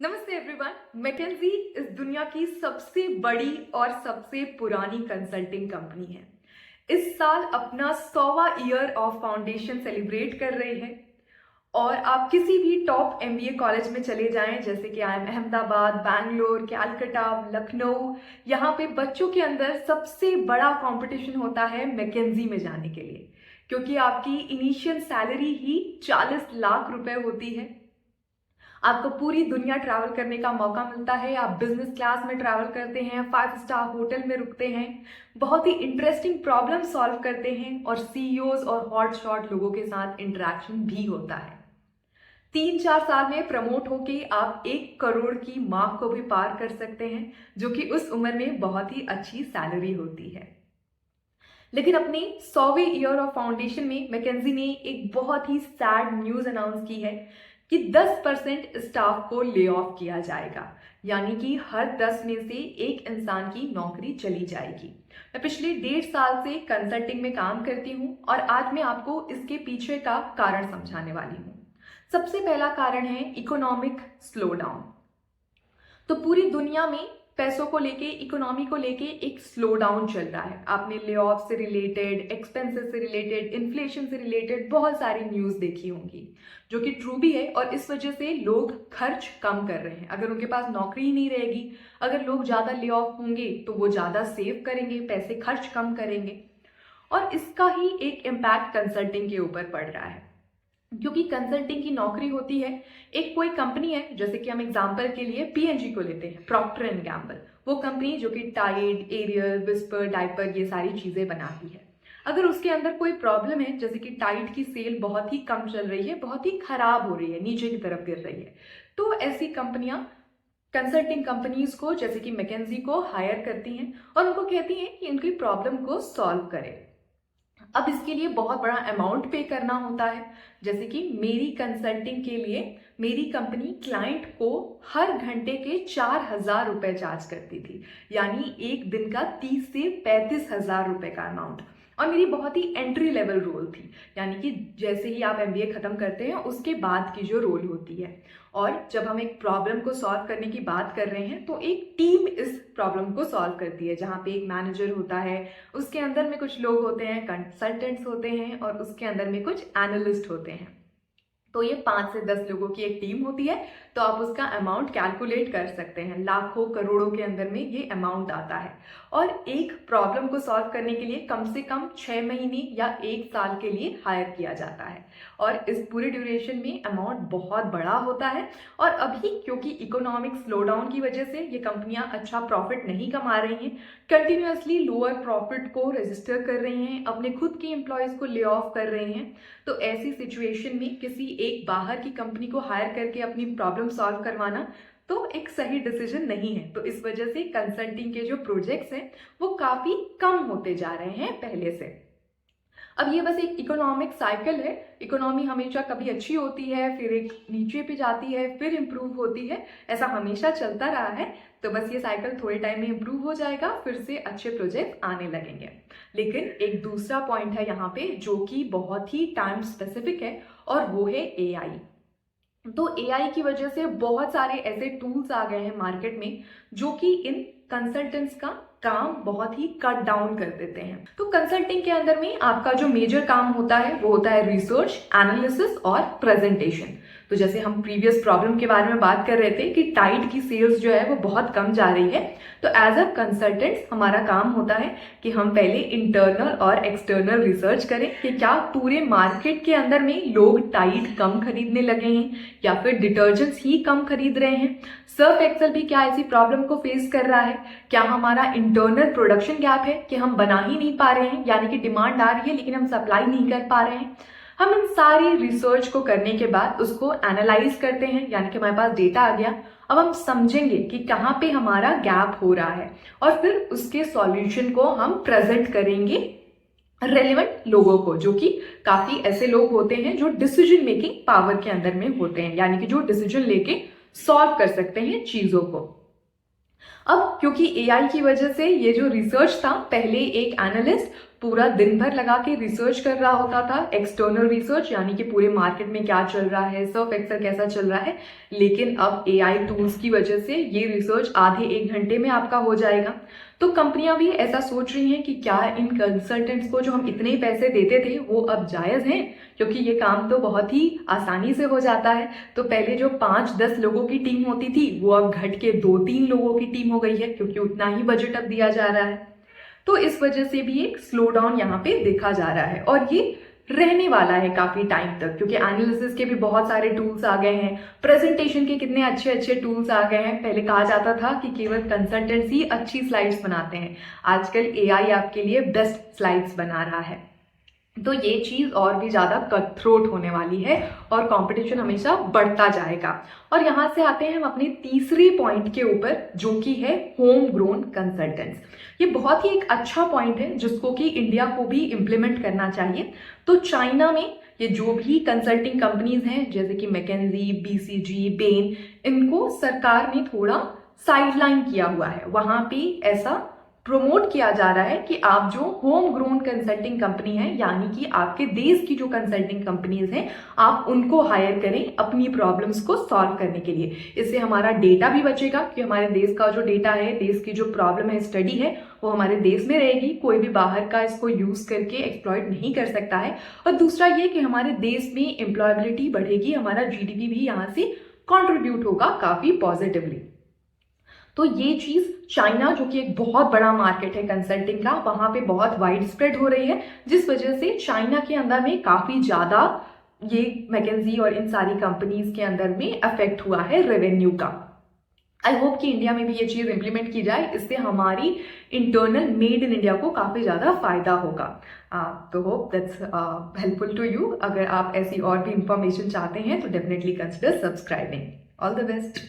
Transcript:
नमस्ते everyone. McKenzie इस दुनिया की सबसे बड़ी और सबसे पुरानी कंसल्टिंग कंपनी है। इस साल अपना 100वां ईयर ऑफ फाउंडेशन सेलिब्रेट कर रही है और आप किसी भी टॉप एमबीए कॉलेज में चले जाएं, जैसे कि आई एम अहमदाबाद, बैंगलोर, कैलकाटा, लखनऊ, यहाँ पे बच्चों के अंदर सबसे बड़ा कंपटीशन होता है मैकेंजी में जाने के लिए, क्योंकि आपकी इनिशियल सैलरी ही 40 लाख रुपए होती है। आपको पूरी दुनिया ट्रैवल करने का मौका मिलता है। आप बिजनेस क्लास में ट्रैवल करते हैं, 5 स्टार होटल में रुकते हैं, बहुत ही इंटरेस्टिंग प्रॉब्लम सॉल्व करते हैं और सीईओज और हॉट शॉट लोगों के साथ इंटरेक्शन भी होता है। 3-4 साल में प्रमोट होके आप 1 करोड़ की मार्क को भी पार कर सकते हैं, जो कि उस उम्र में बहुत ही अच्छी सैलरी होती है। लेकिन अपने 100वें ईयर ऑफ फाउंडेशन में मैकेंजी ने एक बहुत ही सैड न्यूज अनाउंस की है कि 10% स्टाफ को ले ऑफ किया जाएगा, यानी कि हर 10 में से एक इंसान की नौकरी चली जाएगी। मैं पिछले 1.5 साल से कंसल्टिंग में काम करती हूँ और आज मैं आपको इसके पीछे का कारण समझाने वाली हूँ। सबसे पहला कारण है इकोनॉमिक स्लोडाउन। तो पूरी दुनिया में पैसों को लेके, इकोनॉमी को लेके एक स्लो डाउन चल रहा है। आपने ले ऑफ से रिलेटेड, एक्सपेंसेस से रिलेटेड, इन्फ्लेशन से रिलेटेड बहुत सारी न्यूज देखी होंगी, जो कि ट्रू भी है। और इस वजह से लोग खर्च कम कर रहे हैं। अगर उनके पास नौकरी ही नहीं रहेगी, अगर लोग ज़्यादा ले ऑफ होंगे तो वो ज़्यादा सेव करेंगे, पैसे खर्च कम करेंगे और इसका ही एक इम्पैक्ट कंसल्टिंग के ऊपर पड़ रहा है, क्योंकि कंसल्टिंग की नौकरी होती है। एक कोई कंपनी है, जैसे कि हम एग्जांपल के लिए पीएनजी को लेते हैं, प्रॉक्टर एंड गैम्बल, वो कंपनी जो कि टाइड, एरियल, विस्पर, डायपर ये सारी चीज़ें बनाती है। अगर उसके अंदर कोई प्रॉब्लम है, जैसे कि टाइड की सेल बहुत ही कम चल रही है, बहुत ही खराब हो रही है, नीचे की तरफ गिर रही है, तो ऐसी कंपनियां कंसल्टिंग कंपनीज को, जैसे कि मैकेंजी को हायर करती हैं और उनको कहती हैं कि उनकी प्रॉब्लम को सॉल्व करें। अब इसके लिए बहुत बड़ा अमाउंट पे करना होता है। जैसे कि मेरी कंसल्टिंग के लिए मेरी कंपनी क्लाइंट को हर घंटे के 4,000 रुपए चार्ज करती थी, यानी एक दिन का 30 से 35,000 रुपए का अमाउंट। और मेरी बहुत ही एंट्री लेवल रोल थी, यानी कि जैसे ही आप एमबीए खत्म करते हैं उसके बाद की जो रोल होती है। और जब हम एक प्रॉब्लम को सॉल्व करने की बात कर रहे हैं तो एक टीम इस प्रॉब्लम को सॉल्व करती है, जहाँ पे एक मैनेजर होता है, उसके अंदर में कुछ लोग होते हैं, कंसल्टेंट्स होते हैं और उसके अंदर में कुछ एनालिस्ट होते हैं। तो ये 5 से 10 लोगों की एक टीम होती है। तो आप उसका अमाउंट कैलकुलेट कर सकते हैं, लाखों करोड़ों के अंदर में ये अमाउंट आता है। और एक प्रॉब्लम को सॉल्व करने के लिए कम से कम 6 महीने या 1 साल के लिए हायर किया जाता है और इस पूरे ड्यूरेशन में अमाउंट बहुत बड़ा होता है। और अभी क्योंकि इकोनॉमिक स्लोडाउन की वजह से ये कंपनियां अच्छा प्रॉफिट नहीं कमा रही हैं, कंटिन्यूअसली लोअर प्रॉफिट को रजिस्टर कर रही हैं, अपने खुद के एम्प्लॉयज़ को ले ऑफ कर रही हैं, तो ऐसी सिचुएशन में किसी एक बाहर की कंपनी को हायर करके अपनी प्रॉब्लम सॉल्व करवाना तो एक सही डिसीजन नहीं है। तो इस वजह से कंसल्टिंग के जो प्रोजेक्ट्स हैं वो काफ़ी कम होते जा रहे हैं पहले से। अब ये बस एक इकोनॉमिक साइकिल है। इकोनॉमी हमेशा कभी अच्छी होती है, फिर एक नीचे पे जाती है, फिर इम्प्रूव होती है, ऐसा हमेशा चलता रहा है। तो बस ये साइकिल थोड़े टाइम में इम्प्रूव हो जाएगा, फिर से अच्छे प्रोजेक्ट आने लगेंगे। लेकिन एक दूसरा पॉइंट है यहाँ पे जो कि बहुत ही टाइम स्पेसिफिक है, और वो है एआई। तो एआई की वजह से बहुत सारे ऐसे टूल्स आ गए हैं मार्केट में जो कि इन कंसल्टेंट्स का काम बहुत ही कट डाउन कर देते हैं। तो कंसल्टिंग के अंदर में आपका जो मेजर काम होता है वो होता है रिसर्च, एनालिसिस और प्रेजेंटेशन। तो जैसे हम प्रीवियस प्रॉब्लम के बारे में बात कर रहे थे कि टाइड की सेल्स जो है वो बहुत कम जा रही है, तो एज अ कंसल्टेंट्स हमारा काम होता है कि हम पहले इंटरनल और एक्सटर्नल रिसर्च करें कि क्या पूरे मार्केट के अंदर में लोग टाइड कम खरीदने लगे हैं या फिर डिटर्जेंट्स ही कम खरीद रहे हैं। सर्फ एक्सेल भी क्या ऐसी प्रॉब्लम को फेस कर रहा है, क्या हमारा इंटरनल प्रोडक्शन गैप है कि हम बना ही नहीं पा रहे हैं, यानी कि डिमांड आ रही है लेकिन हम सप्लाई नहीं कर पा रहे हैं। हम इन सारी रिसर्च को करने के बाद उसको एनालाइज करते हैं, यानी कि हमारे पास डेटा आ गया। अब हम समझेंगे कि कहाँ पे हमारा गैप हो रहा है और फिर उसके सॉल्यूशन को हम प्रेजेंट करेंगे रेलेवेंट लोगों को, जो कि काफी ऐसे लोग होते हैं जो डिसीजन मेकिंग पावर के अंदर में होते हैं, यानी कि जो डिसीजन लेके सॉल्व कर सकते हैं चीजों को। अब क्योंकि एआई की वजह से ये जो रिसर्च था, पहले एक एनालिस्ट पूरा दिन भर लगा के रिसर्च कर रहा होता था, एक्सटर्नल रिसर्च, यानी कि पूरे मार्केट में क्या चल रहा है, सर्फ एक्सेल कैसा चल रहा है। लेकिन अब एआई टूल्स की वजह से ये रिसर्च आधे 1 घंटे में आपका हो जाएगा। तो कंपनियां भी ऐसा सोच रही हैं कि क्या इन कंसल्टेंट्स को जो हम इतने पैसे देते थे वो अब जायज़ हैं, क्योंकि ये काम तो बहुत ही आसानी से हो जाता है। तो पहले जो 5-10 लोगों की टीम होती थी वो अब घट के 2-3 लोगों की टीम हो गई है, क्योंकि उतना ही बजट अब दिया जा रहा है। तो इस वजह से भी एक स्लो डाउन यहाँ पे देखा जा रहा है, और ये रहने वाला है काफी टाइम तक, क्योंकि एनालिसिस के भी बहुत सारे टूल्स आ गए हैं, प्रेजेंटेशन के कितने अच्छे अच्छे टूल्स आ गए हैं। पहले कहा जाता था कि केवल कंसल्टेंट्स ही अच्छी स्लाइड्स बनाते हैं, आजकल एआई आपके लिए बेस्ट स्लाइड्स बना रहा है। तो ये चीज़ और भी ज़्यादा कट थ्रोट होने वाली है और कंपटीशन हमेशा बढ़ता जाएगा। और यहाँ से आते हैं हम अपने तीसरी पॉइंट के ऊपर, जो कि है होम ग्रोन कंसल्टेंट्स। ये बहुत ही एक अच्छा पॉइंट है जिसको कि इंडिया को भी इम्प्लीमेंट करना चाहिए। तो चाइना में ये जो भी कंसल्टिंग कंपनीज हैं, जैसे कि मैकेंजी, बीसीजी, बेन, इनको सरकार ने थोड़ा साइडलाइन किया हुआ है। वहाँ पे ऐसा प्रमोट किया जा रहा है कि आप जो होम ग्रोन कंसल्टिंग कंपनी है, यानी कि आपके देश की जो कंसल्टिंग कंपनीज हैं, आप उनको हायर करें अपनी प्रॉब्लम्स को सॉल्व करने के लिए। इससे हमारा डेटा भी बचेगा, कि हमारे देश का जो डेटा है, देश की जो प्रॉब्लम है, स्टडी है, वो हमारे देश में रहेगी, कोई भी बाहर का इसको यूज करके एक्सप्लॉइट नहीं कर सकता है। और दूसरा ये कि हमारे देश में एम्प्लॉयबिलिटी बढ़ेगी, हमारा जीडीपी भी यहाँ से कॉन्ट्रीब्यूट होगा काफी पॉजिटिवली। तो ये चीज चाइना, जो कि एक बहुत बड़ा मार्केट है कंसल्टिंग का, वहां पे बहुत वाइड स्प्रेड हो रही है, जिस वजह से चाइना के अंदर में काफी ज्यादा ये मैकेंजी और इन सारी कंपनीज के अंदर में अफेक्ट हुआ है रेवेन्यू का। आई होप कि इंडिया में भी ये चीज इंप्लीमेंट की जाए, इससे हमारी इंटरनल मेड इन इंडिया को काफी ज्यादा फायदा होगा। तो hope that's helpful to you. अगर आप ऐसी और भी इंफॉर्मेशन चाहते हैं तो definitely consider subscribing. All the best.